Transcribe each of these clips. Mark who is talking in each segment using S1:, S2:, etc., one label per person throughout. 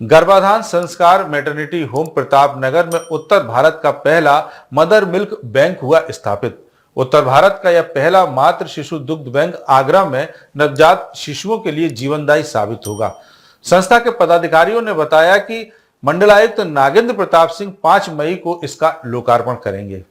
S1: गर्भाधान संस्कार maternity home Pratapnagar में उत्तर भारत का पहला मदर मिल्क बैंक हुआ स्थापित। उत्तर भारत का यह पहला मातृ शिशु दुग्ध बैंक आगरा में नवजात शिशुओं के लिए जीवनदायी साबित होगा। संस्था के पदाधिकारियों ने बताया कि मंडलायुक्त नागेंद्र प्रताप सिंह 5 मई को इसका लोकार्पण करेंगे।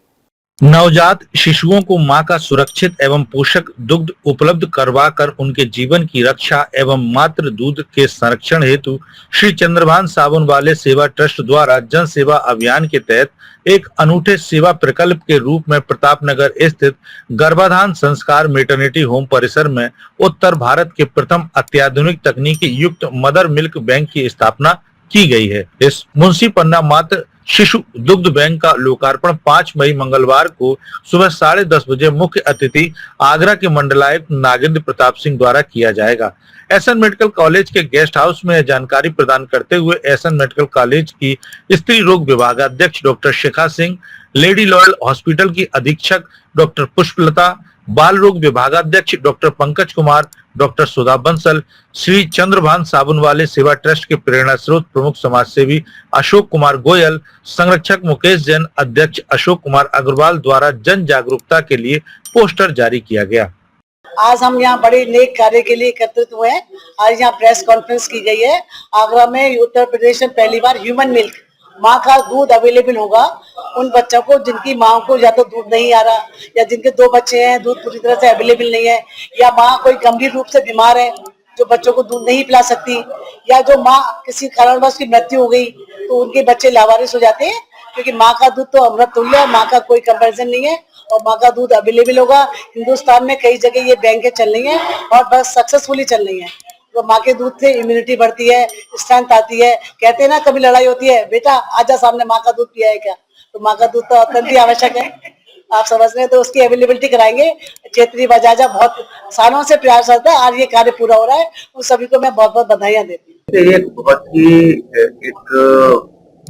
S2: नवजात शिशुओं को मां का सुरक्षित एवं पोषक दुग्ध उपलब्ध करवाकर उनके जीवन की रक्षा एवं मातृ दूध के संरक्षण हेतु श्री चंद्रभान साबुनवाले सेवा ट्रस्ट द्वारा जन सेवा अभियान के तहत एक अनूठे सेवा प्रकल्प के रूप में प्रतापनगर स्थित गर्भाधान संस्कार मैटरनिटी होम परिसर में उत्तर भारत के प्रथम अत्याधुनिक तकनीकी युक्त मदर मिल्क बैंक की स्थापना की गई है। इस मुंशी पन्ना मातृ शिशु दुग्ध बैंक का लोकार्पण 5 मई मंगलवार को सुबह 10:30 बजे मुख्य अतिथि आगरा के मंडलायुक्त नागेंद्र प्रताप सिंह द्वारा किया जाएगा। एसएन मेडिकल कॉलेज के गेस्ट हाउस में जानकारी प्रदान करते हुए एसएन मेडिकल कॉलेज की स्त्री रोग विभागाध्यक्ष डॉक्टर शिखा सिंह, लेडी लॉयल हॉस्पिटल की अधीक्षक डॉक्टर पुष्पलता, बाल रोग विभागाध्यक्ष डॉक्टर पंकज कुमार, डॉक्टर सुधा बंसल, श्री चंद्रभान साबुनवाले सेवा ट्रस्ट के प्रेरणा स्रोत प्रमुख समाज सेवी अशोक कुमार गोयल, संरक्षक मुकेश जैन, अध्यक्ष अशोक कुमार अग्रवाल द्वारा जन जागरूकता के लिए पोस्टर जारी किया गया।
S3: आज हम यहाँ बड़े नेक कार्य के लिए एकत्रित हुए हैं। आज यहाँ प्रेस कॉन्फ्रेंस की गई है। आगरा में उत्तर प्रदेश में पहली बार ह्यूमन मिल्क माँ का दूध अवेलेबल होगा उन बच्चों को जिनकी माँ को या तो दूध नहीं आ रहा, या जिनके 2 बच्चे हैं दूध पूरी तरह से अवेलेबल नहीं है, या माँ कोई गंभीर रूप से बीमार है जो बच्चों को दूध नहीं पिला सकती, या जो माँ किसी कारणवश की मृत्यु हो गई तो उनके बच्चे लावारिस हो जाते हैं। क्योंकि माँ का दूध तो अमृत तुल्य है, माँ का कोई कंपैरिजन नहीं है और माँ का दूध अवेलेबल होगा। हिंदुस्तान में कई जगह ये बैंकें चल रही हैं और बस सक्सेसफुली चल रही हैं। तो माँ के दूध से इम्यूनिटी बढ़ती है, स्ट्रेंथ आती है। कहते हैं ना कभी लड़ाई होती है, बेटा आजा सामने माँ का दूध पिया है क्या, तो माँ का दूध तो अत्यंत ही आवश्यक है। आप समझ रहे हैं, तो उसकी अवेलेबिलिटी कराएंगे। क्षेत्रीय बजाजा बहुत सालों से प्रयास करता है, आज ये कार्य पूरा हो रहा है। उन सभी को मैं बहुत बहुत बधाइयाँ देती हूँ।
S4: ये बहुत ही एक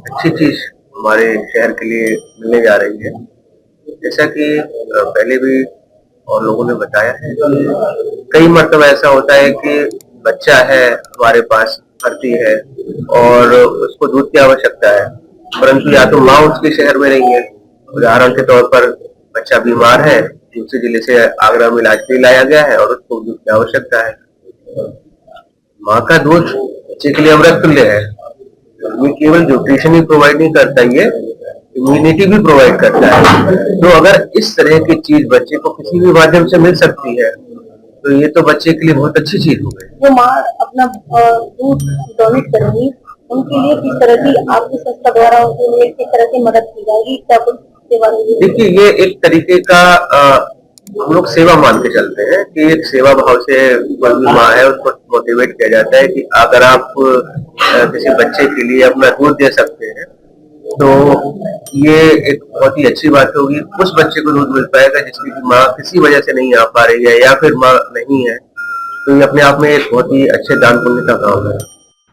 S4: अच्छी चीज हमारे शहर के लिए मिलने जा रही है। जैसा कि पहले भी और लोगों ने बताया है कि कई मरतबा ऐसा होता है कि बच्चा है हमारे पास भर्ती है और उसको दूध की आवश्यकता है, परंतु या तो माँ उसके शहर में नहीं है। उदाहरण के तौर पर बच्चा बीमार है, दूसरे जिले से आगरा में इलाज के लिए लाया गया है और उसको दूध की आवश्यकता है। माँ का दूध बच्चे के लिए अमृत तुल्य है। ये केवल न्यूट्रिशन ही प्रोवाइड नहीं करता, ये इम्यूनिटी भी प्रोवाइड करता है। तो अगर इस तरह की चीज बच्चे को किसी भी माध्यम से मिल सकती है तो ये तो बच्चे के लिए बहुत अच्छी चीज हो गई।
S5: जो माँ अपना दूध डोनेट करेंगी उनके लिए किस तरह की आपकी संस्था द्वारा उनके लिए किस तरह की मदद की जाएगी, क्या कुछ सेवा?
S4: देखिए, ये एक तरीके का हम लोग सेवा मान के चलते हैं कि एक सेवा भाव से कोई भी माँ है उसको मोटिवेट किया जाता है कि अगर आप किसी बच्चे के लिए अपना दूध दे सकते हैं तो ये एक बहुत ही अच्छी बात होगी। उस बच्चे को दूध मिल पाएगा जिसकी माँ किसी वजह से नहीं आ पा रही है या फिर माँ नहीं है, तो ये अपने आप में एक बहुत ही अच्छे दान पुण्य का काम है।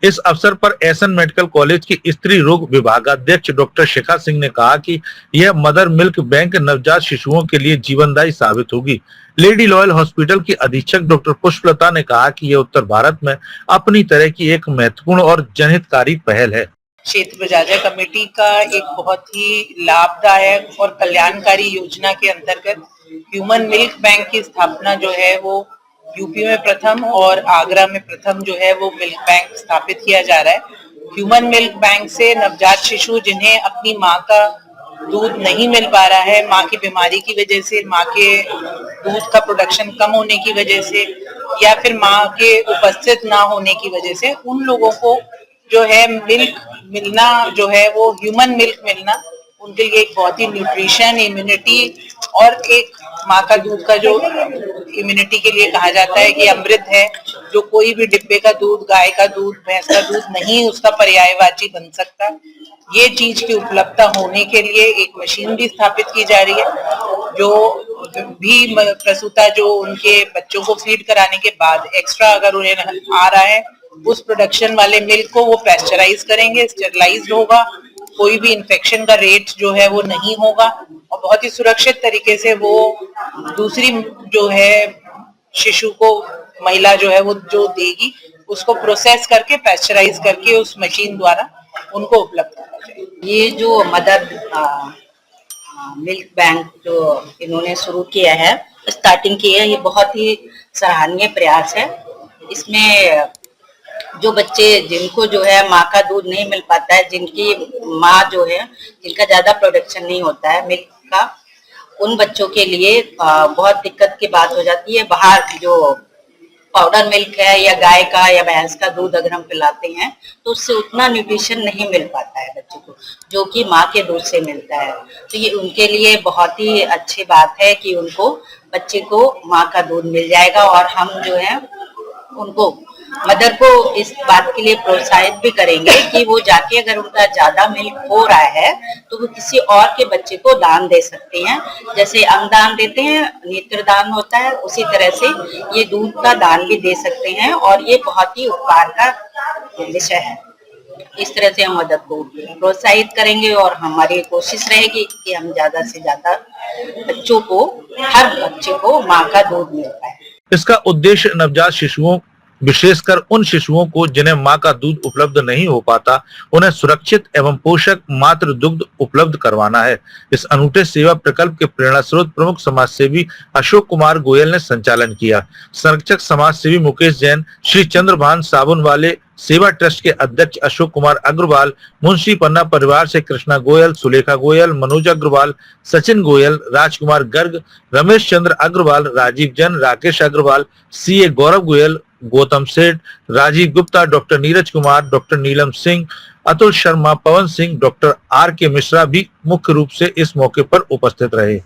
S2: इस अवसर पर एसएन मेडिकल कॉलेज की स्त्री रोग विभागाध्यक्ष डॉक्टर शिखा सिंह ने कहा कि यह मदर मिल्क बैंक नवजात शिशुओं के लिए जीवनदायी साबित होगी। लेडी लॉयल हॉस्पिटल की अधीक्षक डॉक्टर पुष्पलता ने कहा कि यह उत्तर भारत में अपनी तरह की एक महत्वपूर्ण और जनहितकारी पहल है।
S6: क्षेत्र बजाजा कमेटी का एक बहुत ही लाभदायक और कल्याणकारी योजना के अंतर्गत ह्यूमन मिल्क बैंक की स्थापना जो है वो यूपी में प्रथम और आगरा में प्रथम जो है वो मिल्क बैंक स्थापित किया जा रहा है। ह्यूमन मिल्क बैंक से नवजात शिशु जिन्हें अपनी माँ का दूध नहीं मिल पा रहा है, माँ की बीमारी की वजह से, माँ के दूध का प्रोडक्शन कम होने की वजह से या फिर माँ के उपस्थित ना होने की वजह से, उन लोगों को जो है मिल्क मिलना जो है वो ह्यूमन मिल्क मिलना उनके लिए एक बहुत ही न्यूट्रिशन, इम्यूनिटी और एक माँ का दूध का जो इम्यूनिटी के लिए कहा जाता है कि अमृत है, जो कोई भी डिब्बे का दूध, गाय का दूध, भैंस का दूध नहीं उसका पर्यायवाची बन सकता। ये चीज की उपलब्धता होने के लिए एक मशीन भी स्थापित की जा रही है जो भी प्रसूता जो उनके बच्चों को फीड कराने के बाद एक्स्ट्रा अगर उन्हें आ रहा है उस प्रोडक्शन वाले मिल्क को वो पैस्चराइज करेंगे, स्टेरलाइज्ड होगा, कोई भी इन्फेक्शन का रेट जो है वो नहीं होगा और बहुत ही सुरक्षित तरीके से वो दूसरी जो है शिशु को महिला जो है वो जो देगी उसको प्रोसेस करके पैस्चराइज करके उस मशीन द्वारा उनको उपलब्ध कराया जाए।
S7: ये जो मदर मिल्क बैंक जो इन्होंने शुरू किया है, स्टार्टिंग की है, ये बहुत ही सराहनीय प्रयास है। इसमें जो बच्चे जिनको जो है माँ का दूध नहीं मिल पाता है, जिनकी माँ जो है जिनका ज्यादा प्रोडक्शन नहीं होता है मिल्क का, उन बच्चों के लिए बहुत दिक्कत की बात हो जाती है। बाहर जो पाउडर मिल्क है या गाय का या भैंस का दूध अगर हम पिलाते हैं तो उससे उतना न्यूट्रिशन नहीं मिल पाता है बच्चे को, जो कि माँ के दूध से मिलता है। तो ये उनके लिए बहुत ही अच्छी बात है कि उनको बच्चे को माँ का दूध मिल जाएगा। और हम जो है उनको मदर को इस बात के लिए प्रोत्साहित भी करेंगे कि वो जाके अगर उनका ज्यादा मिल्क हो रहा है तो वो किसी और के बच्चे को दान दे सकते हैं। जैसे अंगदान देते हैं, नेत्रदान होता है, उसी तरह से ये दूध का दान भी दे सकते हैं और ये बहुत ही उपकार का विषय है। इस तरह से हम मदद को प्रोत्साहित करेंगे और हमारी कोशिश रहेगी कि हम ज्यादा से ज्यादा बच्चों को, हर बच्चे को माँ का दूध मिल पाए।
S2: इसका उद्देश्य नवजात शिशुओं, विशेषकर उन शिशुओं को जिन्हें मां का दूध उपलब्ध नहीं हो पाता, उन्हें सुरक्षित एवं पोषक मातृ दुग्ध उपलब्ध करवाना है। इस अनूठे सेवा प्रकल्प के प्रेरणा स्रोत प्रमुख समाज सेवी अशोक कुमार गोयल ने संचालन किया। संरक्षक समाज सेवी मुकेश जैन, श्री चंद्रभान साबुनवाले, सेवा ट्रस्ट के अध्यक्ष अशोक कुमार अग्रवाल, मुंशी पन्ना परिवार से कृष्णा गोयल, सुलेखा गोयल, मनोज अग्रवाल, सचिन गोयल, राजकुमार गर्ग, रमेश चंद्र अग्रवाल, राजीव जैन, राकेश अग्रवाल, सीए गौरव गोयल, गौतम सेठ, राजीव गुप्ता, डॉक्टर नीरज कुमार, डॉक्टर नीलम सिंह, अतुल शर्मा, पवन सिंह, डॉक्टर आर के मिश्रा भी मुख्य रूप से इस मौके पर उपस्थित रहे।